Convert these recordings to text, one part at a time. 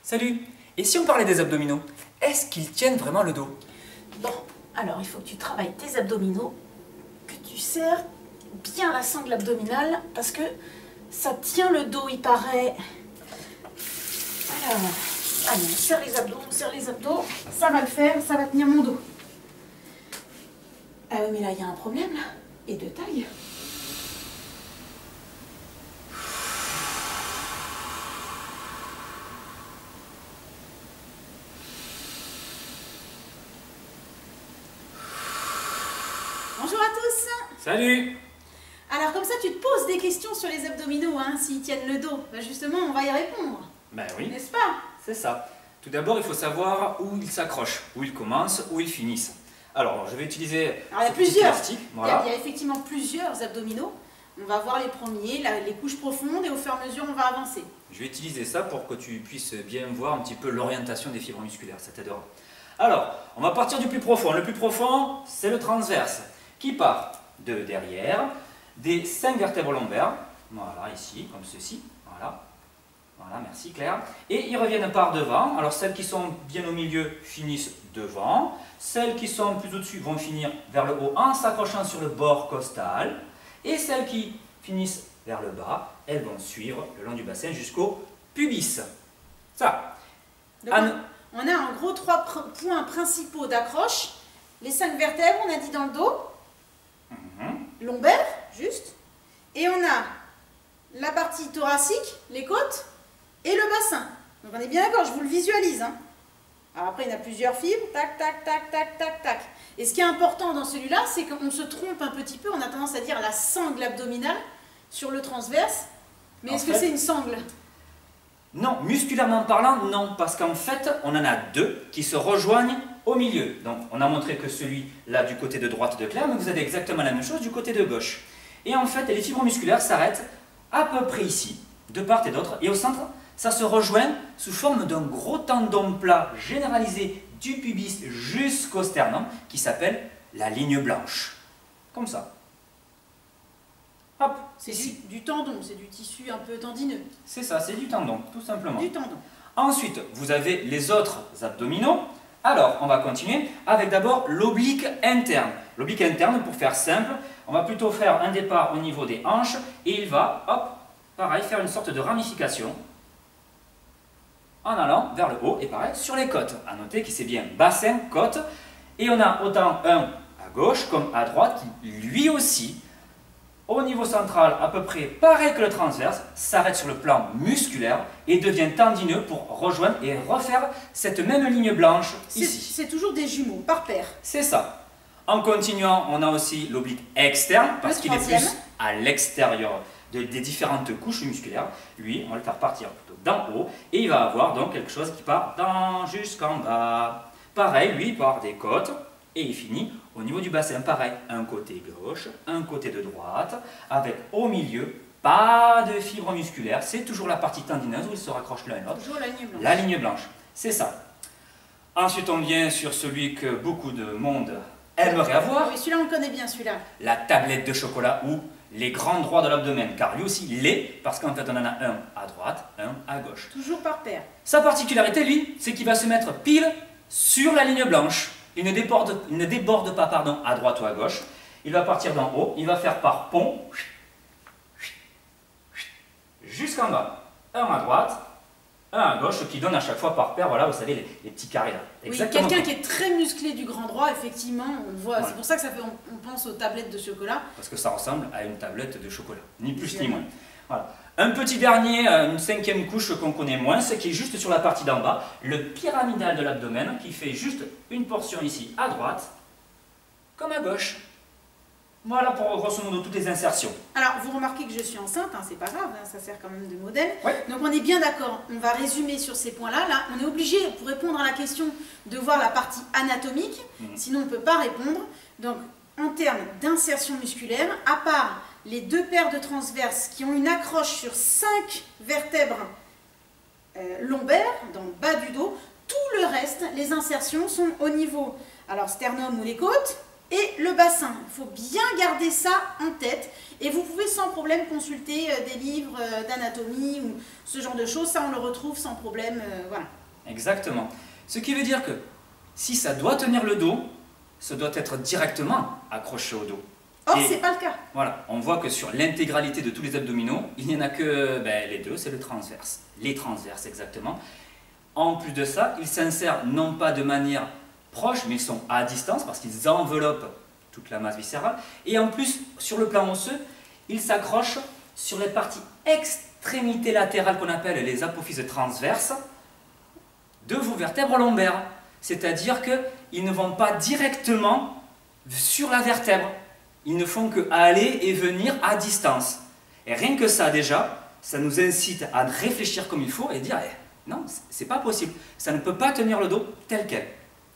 Salut! Et si on parlait des abdominaux, est-ce qu'ils tiennent vraiment le dos? Bon, alors il faut que tu travailles tes abdominaux, que tu serres bien la sangle abdominale, parce que ça tient le dos, il paraît. Alors, allez, on serre les abdos, ça va le faire, ça va tenir mon dos. Ah oui, mais là, il y a un problème, là, et de taille. Bonjour à tous. Salut! Alors comme ça, tu te poses des questions sur les abdominaux, hein, s'ils tiennent le dos. Ben justement, on va y répondre. Ben oui, N'est-ce pas? c'est ça. Tout d'abord, il faut savoir où ils s'accrochent, où ils commencent, où ils finissent. Alors, je vais utiliser Alors, il y a ce petit plusieurs. élastique. Voilà. Il y a effectivement plusieurs abdominaux. On va voir les premiers, les couches profondes, et au fur et à mesure, on va avancer. Je vais utiliser ça pour que tu puisses bien voir un petit peu l'orientation des fibres musculaires, ça t'aidera. Alors, on va partir du plus profond. Le plus profond, c'est le transverse, qui part de derrière, des 5 vertèbres lombaires, voilà, ici, comme ceci, voilà. Voilà, merci Claire. Et ils reviennent par devant. Alors celles qui sont bien au milieu finissent devant. Celles qui sont plus au-dessus vont finir vers le haut en s'accrochant sur le bord costal. Et celles qui finissent vers le bas, elles vont suivre le long du bassin jusqu'au pubis. Ça. Donc, on a en gros 3 points principaux d'accroche. Les 5 vertèbres, on a dit dans le dos. Lombaire, juste. Et on a la partie thoracique, les côtes, et le bassin. Donc on est bien d'accord, je vous le visualise. Hein. Alors après, il y en a plusieurs fibres. Tac, tac, tac, tac, tac, tac. Et ce qui est important dans celui-là, c'est qu'on se trompe un petit peu. On a tendance à dire la sangle abdominale sur le transverse. Mais est-ce que c'est une sangle? Non, musculairement parlant, non. Parce qu'en fait, on en a 2 qui se rejoignent au milieu. Donc on a montré que celui-là du côté de droite de Claire, mais vous avez exactement la même chose du côté de gauche. Et en fait, les fibres musculaires s'arrêtent à peu près ici, de part et d'autre. Et au centre, ça se rejoint sous forme d'un gros tendon plat généralisé du pubis jusqu'au sternum qui s'appelle la ligne blanche. Comme ça. Hop, c'est du tendon, c'est du tissu un peu tendineux. C'est ça, c'est du tendon, tout simplement. Du tendon. Ensuite, vous avez les autres abdominaux. Alors, on va continuer avec d'abord l'oblique interne. L'oblique interne, pour faire simple, on va plutôt faire un départ au niveau des hanches et il va, hop, pareil, faire une sorte de ramification en allant vers le haut et pareil sur les côtes. À noter que c'est bien bassin, côte. Et on a autant un à gauche comme à droite qui, lui aussi, au niveau central, à peu près pareil que le transverse, s'arrête sur le plan musculaire et devient tendineux pour rejoindre et refaire cette même ligne blanche ici. C'est toujours des jumeaux, par paire. C'est ça. En continuant, on a aussi l'oblique externe, parce qu'il est plus à l'extérieur des différentes couches musculaires. Lui, on va le faire partir plutôt d'en haut, et il va avoir donc quelque chose qui part jusqu'en bas. Pareil, lui, il part des côtes, et il finit au niveau du bassin. Pareil, un côté gauche, un côté de droite, avec au milieu, pas de fibres musculaires. C'est toujours la partie tendineuse où ils se raccrochent l'un et l'autre. Toujours la ligne blanche. La ligne blanche, c'est ça. Ensuite, on vient sur celui que beaucoup de monde aimerait avoir. Oui, celui-là, on le connaît bien, celui-là. La tablette de chocolat ou les grands droits de l'abdomen, car lui aussi l'est, parce qu'en fait on en a un à droite, un à gauche. Toujours par paire. Sa particularité, lui, c'est qu'il va se mettre pile sur la ligne blanche. Il ne déborde pas, pardon, à droite ou à gauche. Il va partir d'en haut, il va faire par pont, jusqu'en bas. Un à droite, un à gauche, qui donne à chaque fois par paire, voilà, vous savez, les petits carrés là. Oui, quelqu'un qui est très musclé du grand droit, effectivement, on voit. Voilà. C'est pour ça que on pense aux tablettes de chocolat. Parce que ça ressemble à une tablette de chocolat, ni plus ni moins. Voilà. Un petit dernier, une 5e couche qu'on connaît moins, c'est qui est juste sur la partie d'en bas, le pyramidal de l'abdomen, qui fait juste une portion ici à droite, comme à gauche. Voilà pour grosso modo toutes les insertions. Alors, vous remarquez que je suis enceinte, hein, c'est pas grave, hein, ça sert quand même de modèle. Ouais. Donc on est bien d'accord, on va résumer sur ces points-là. Là, on est obligé, pour répondre à la question, de voir la partie anatomique, sinon on ne peut pas répondre. Donc, en termes d'insertion musculaire, à part les 2 paires de transverses qui ont une accroche sur 5 vertèbres lombaires, dans le bas du dos, tout le reste, les insertions sont au niveau, alors sternum ou les côtes, et le bassin. Il faut bien garder ça en tête et vous pouvez sans problème consulter des livres d'anatomie ou ce genre de choses. Ça, on le retrouve sans problème. Voilà. Exactement. Ce qui veut dire que si ça doit tenir le dos, ça doit être directement accroché au dos. Or, ce n'est pas le cas. Voilà, on voit que sur l'intégralité de tous les abdominaux, il n'y en a que les deux, c'est le transverse. Les transverses, exactement. En plus de ça, ils s'insèrent non pas de manière proche, mais ils sont à distance parce qu'ils enveloppent toute la masse viscérale. Et en plus, sur le plan osseux, ils s'accrochent sur les parties extrémités latérales qu'on appelle les apophyses transverses de vos vertèbres lombaires. C'est-à-dire qu'ils ne vont pas directement sur la vertèbre. Ils ne font que aller et venir à distance. Et rien que ça déjà, ça nous incite à réfléchir comme il faut et dire non, c'est pas possible. Ça ne peut pas tenir le dos tel quel.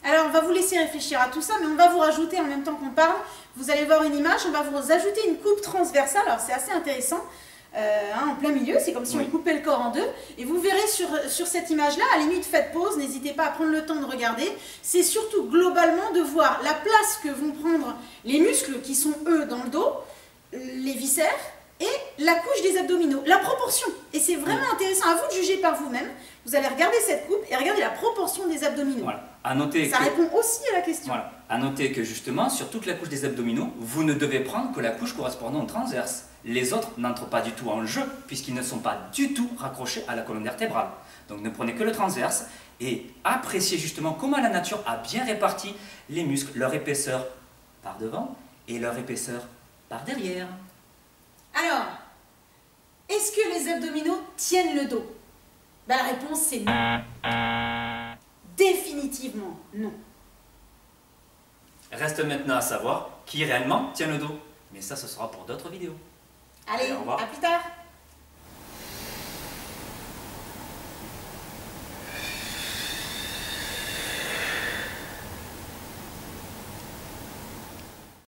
Alors on va vous laisser réfléchir à tout ça, mais on va vous rajouter en même temps qu'on parle. Vous allez voir une image, on va vous ajouter une coupe transversale. Alors c'est assez intéressant. En plein milieu, c'est comme si on coupait le corps en deux. Et vous verrez sur cette image-là, à la limite faites pause, n'hésitez pas à prendre le temps de regarder. C'est surtout globalement de voir la place que vont prendre les muscles qui sont eux dans le dos, les viscères et la couche des abdominaux, la proportion. Et c'est vraiment intéressant, à vous de juger par vous-même. Vous allez regarder cette coupe et regarder la proportion des abdominaux. Voilà. À noter ça répond aussi à la question. Voilà. À noter que justement, sur toute la couche des abdominaux, vous ne devez prendre que la couche correspondant au transverse. Les autres n'entrent pas du tout en jeu, puisqu'ils ne sont pas du tout raccrochés à la colonne vertébrale. Donc ne prenez que le transverse et appréciez justement comment la nature a bien réparti les muscles, leur épaisseur par devant et leur épaisseur par derrière. Alors, est-ce que les abdominaux tiennent le dos? La réponse c'est non. Définitivement non. Reste maintenant à savoir qui réellement tient le dos. Mais ça, ce sera pour d'autres vidéos. Allez, au revoir. à plus tard.